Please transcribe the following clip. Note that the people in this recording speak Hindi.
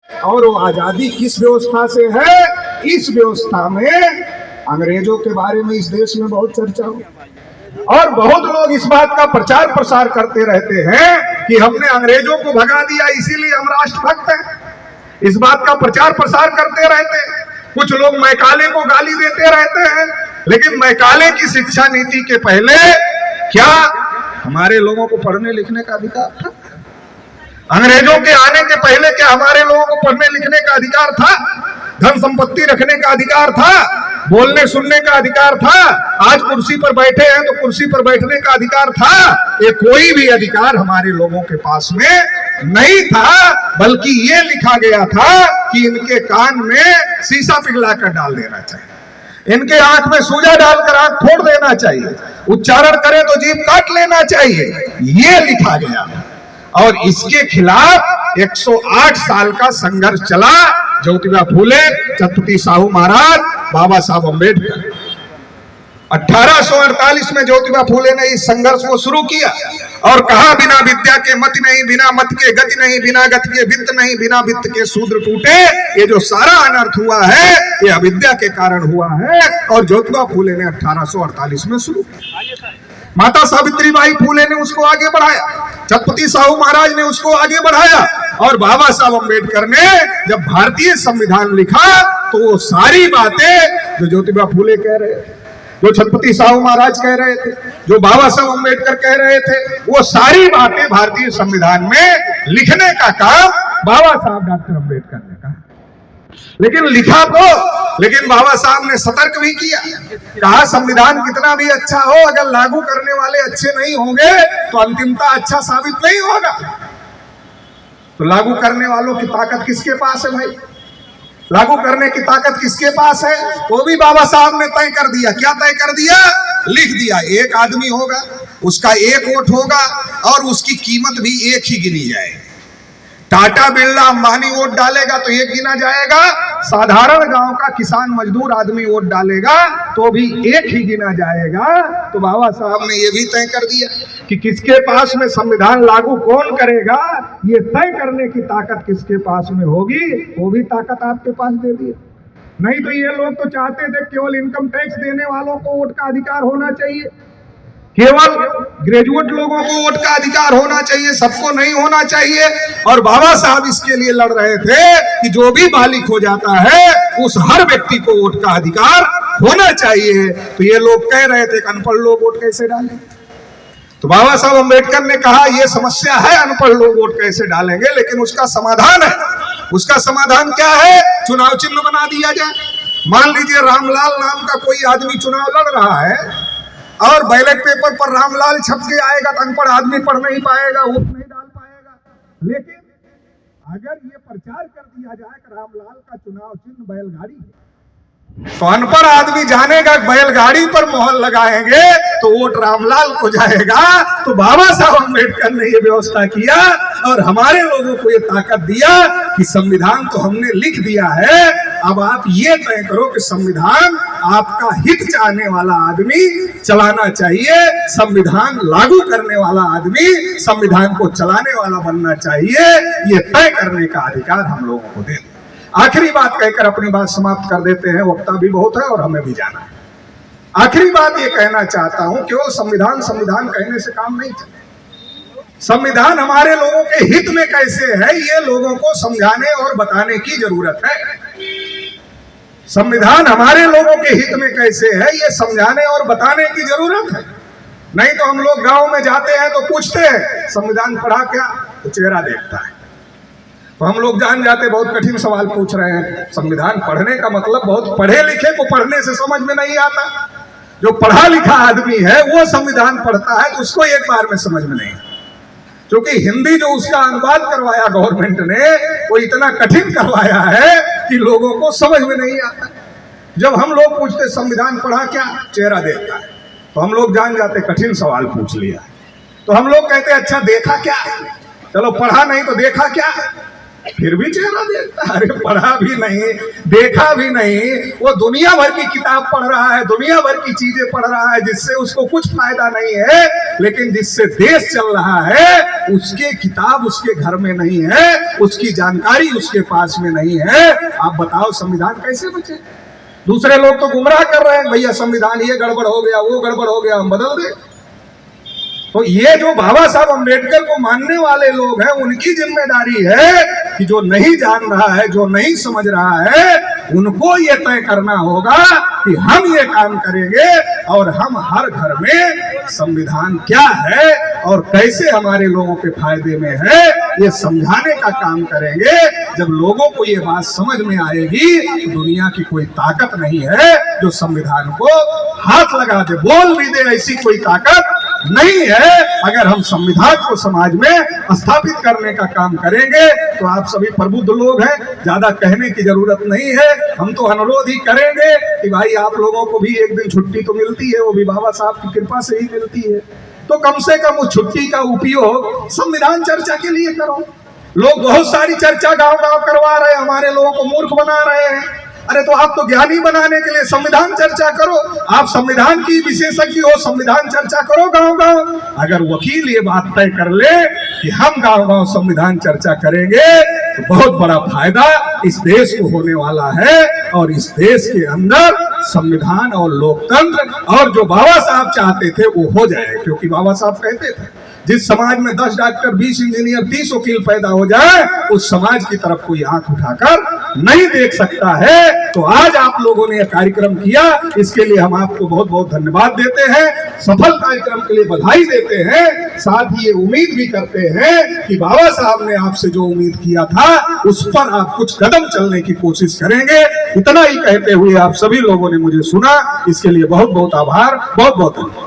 और वो आजादी किस व्यवस्था से है? इस व्यवस्था में अंग्रेजों के बारे में इस देश में बहुत चर्चा हो और बहुत लोग इस बात का प्रचार प्रसार करते रहते हैं कि हमने अंग्रेजों को भगा दिया इसीलिए हम राष्ट्रभक्त हैं। इस बात का प्रचार प्रसार करते रहते हैं। कुछ लोग मैकाले को गाली देते रहते हैं, लेकिन मैकाले की शिक्षा नीति के पहले क्या हमारे लोगों को पढ़ने लिखने का अधिकार था? अंग्रेजों के आने के पहले क्या हमारे लोगों को पढ़ने लिखने का अधिकार था? धन संपत्ति रखने का अधिकार था? बोलने सुनने का अधिकार था? आज कुर्सी पर बैठे हैं तो कुर्सी पर बैठने का अधिकार था? ये कोई भी अधिकार हमारे लोगों के पास में नहीं था, बल्कि ये लिखा गया था कि इनके कान में शीशा पिघला कर डाल देना चाहिए, इनके आंख में सूजा डालकर आंख फोड़ देना चाहिए, उच्चारण करें तो जीभ काट लेना चाहिए, ये लिखा गया। और इसके खिलाफ 108 साल का संघर्ष चला। ज्योतिबा फूले, छत्रपति साहू महाराज, बाबा साहब अम्बेडकर। 1848 में ज्योतिबा फूले ने इस संघर्ष को शुरू किया और कहा, बिना विद्या के मति नहीं, बिना मत के गति नहीं, बिना गति के वित्त नहीं, बिना वित्त के शूद्र टूटे। ये जो सारा अनर्थ हुआ है ये अविद्या के कारण हुआ है और ज्योतिबा फूले ने 1848 में शुरू किया। माता सावित्रीबाई फूले ने उसको आगे बढ़ाया, छत्रपति साहू महाराज ने उसको आगे बढ़ाया और बाबा साहब अम्बेडकर ने जब भारतीय संविधान लिखा तो वो सारी बातें जो ज्योतिबा फूले कह रहे थे, जो छत्रपति साहू महाराज कह रहे थे, जो बाबा साहब अम्बेडकर कह रहे थे, वो सारी बातें भारतीय संविधान में लिखने का काम बाबा साहब डॉक्टर अम्बेडकर ने कहा। लेकिन लिखा तो, लेकिन बाबा साहब ने सतर्क भी किया, कहा संविधान कितना भी अच्छा हो, अगर लागू करने वाले अच्छे नहीं होंगे तो अंतिमता अच्छा साबित नहीं होगा। तो लागू करने वालों की ताकत किसके पास है भाई? लागू करने की ताकत किसके पास है? वो भी बाबा साहब ने तय कर दिया। क्या तय कर दिया? लिख दिया, एक आदमी होगा, उसका एक वोट होगा और उसकी कीमत भी एक ही गिनी जाएगी। टाटा बिरला अंबानी वोट डालेगा तो एक गिना जाएगा, साधारण गांव का किसान मजदूर आदमी वोट डालेगा तो भी एक ही गिना जाएगा। तो बाबा साहब ने यह भी तय कर दिया कि किसके पास में संविधान लागू कौन करेगा, ये तय करने की ताकत किसके पास में होगी, वो भी ताकत आपके पास दे दी। नहीं तो ये लोग तो चाहते थे केवल इनकम टैक्स देने वालों को वोट का अधिकार होना चाहिए, केवल ग्रेजुएट लोगों को वोट का अधिकार होना चाहिए, सबको नहीं होना चाहिए। और बाबा साहब इसके लिए लड़ रहे थे कि जो भी बालिग हो जाता है उस हर व्यक्ति को वोट का अधिकार होना चाहिए। तो ये लोग कह रहे थे कि अनपढ़ लोग वोट कैसे डालें? तो बाबा साहब अम्बेडकर ने कहा ये समस्या है, अनपढ़ लोग वोट कैसे डालेंगे, लेकिन उसका समाधान है। उसका समाधान क्या है? चुनाव चिन्ह बना दिया जाए। मान लीजिए रामलाल नाम का कोई आदमी चुनाव लड़ रहा है और बैलेट पेपर पर रामलाल छप के आएगा तो अनपढ़ आदमी पढ़ नहीं पाएगा, वोट नहीं डाल पाएगा। लेकिन अगर ये प्रचार कर दिया जाए कि रामलाल का चुनाव चिन्ह बैलगाड़ी है, तो अनपढ़ आदमी जानेगा बैलगाड़ी पर मोहर लगाएंगे तो वोट रामलाल को जाएगा। तो बाबा साहब अम्बेडकर ने ये व्यवस्था किया और हमारे लोगों को ये ताकत दिया कि संविधान तो हमने लिख दिया है, अब आप ये तय करो कि संविधान आपका हित चाहने वाला आदमी चलाना चाहिए, संविधान लागू करने वाला आदमी संविधान को चलाने वाला बनना चाहिए। ये तय करने का अधिकार हम लोगों को दे। आखिरी बात कहकर अपनी बात समाप्त कर देते हैं, वक्ता भी बहुत है और हमें भी जाना है। आखिरी बात ये कहना चाहता हूं, केवल संविधान संविधान कहने से काम नहीं चलेगा। संविधान हमारे लोगों के हित में कैसे है ये लोगों को समझाने और बताने की जरूरत है। संविधान हमारे लोगों के हित में कैसे है ये समझाने और बताने की जरूरत है। नहीं तो हम लोग गांव में जाते हैं तो पूछते हैं संविधान पढ़ा क्या, तो चेहरा देखता है। तो हम लोग जान जाते बहुत कठिन सवाल पूछ रहे हैं। संविधान पढ़ने का मतलब बहुत पढ़े लिखे को पढ़ने से समझ में नहीं आता। जो पढ़ा लिखा आदमी है वो संविधान पढ़ता है तो उसको एक बार में समझ में नहीं आता, क्योंकि हिंदी जो उसका अनुवाद करवाया गवर्नमेंट ने वो इतना कठिन करवाया है कि लोगों को समझ में नहीं आता। जब हम लोग पूछते संविधान पढ़ा क्या, चेहरा देखता है, तो हम लोग जान जाते कठिन सवाल पूछ लिया। तो हम लोग कहते अच्छा देखा क्या, चलो पढ़ा नहीं तो देखा क्या, फिर भी चेहरा देखता। अरे पढ़ा भी नहीं, देखा भी नहीं, वो दुनिया भर की किताब पढ़ रहा है, दुनिया भर की चीजें पढ़ रहा है जिससे उसको कुछ फायदा नहीं है, लेकिन जिससे देश चल रहा है उसके किताब उसके घर में नहीं है, उसकी जानकारी उसके पास में नहीं है। आप बताओ संविधान कैसे बचे? दूसरे लोग तो गुमराह कर रहे हैं, भैया संविधान ये गड़बड़ हो गया, वो गड़बड़ हो गया, हम बदल दे। तो ये जो बाबा साहब अम्बेडकर को मानने वाले लोग हैं, उनकी जिम्मेदारी है कि जो नहीं जान रहा है, जो नहीं समझ रहा है, उनको ये तय करना होगा कि हम ये काम करेंगे और हम हर घर में संविधान क्या है और कैसे हमारे लोगों के फायदे में है, ये समझाने का काम करेंगे। जब लोगों को ये बात समझ में आएगी तो दुनिया की कोई ताकत नहीं है जो संविधान को हाथ लगा दे, बोल भी दे, ऐसी कोई ताकत नहीं है। अगर हम संविधान को समाज में स्थापित करने का काम करेंगे तो आप सभी प्रबुद्ध लोग हैं, ज्यादा कहने की जरूरत नहीं है। हम तो अनुरोध ही करेंगे कि भाई आप लोगों को भी एक दिन छुट्टी तो मिलती है, वो भी बाबा साहब की कृपा से ही मिलती है, तो कम से कम उस छुट्टी का उपयोग संविधान चर्चा के लिए करो। लोग बहुत सारी चर्चा गांव-गांव करवा रहे हैं, हमारे लोगों को मूर्ख बना रहे हैं। अरे तो आप तो ज्ञानी बनाने के लिए संविधान चर्चा करो, आप संविधान की विशेषज्ञ हो, संविधान चर्चा करो गांव-गांव। अगर वकील ये बात तय कर ले कि हम गांव-गांव संविधान चर्चा करेंगे तो बहुत बड़ा फायदा इस देश को होने वाला है और इस देश के अंदर संविधान और लोकतंत्र और जो बाबा साहब चाहते थे वो हो जाए। क्योंकि बाबा साहब कहते थे जिस समाज में 10 डॉक्टर, 20 इंजीनियर, 30 वकील पैदा हो जाए, उस समाज की तरफ कोई आंख उठाकर नहीं देख सकता है। तो आज आप लोगों ने यह कार्यक्रम किया, इसके लिए हम आपको बहुत बहुत धन्यवाद देते हैं, सफल कार्यक्रम के लिए बधाई देते हैं। साथ ही ये उम्मीद भी करते हैं कि बाबा साहब ने आपसे जो उम्मीद किया था उस पर आप कुछ कदम चलने की कोशिश करेंगे। इतना ही कहते हुए आप सभी लोगों ने मुझे सुना, इसके लिए बहुत बहुत आभार, बहुत बहुत धन्यवाद।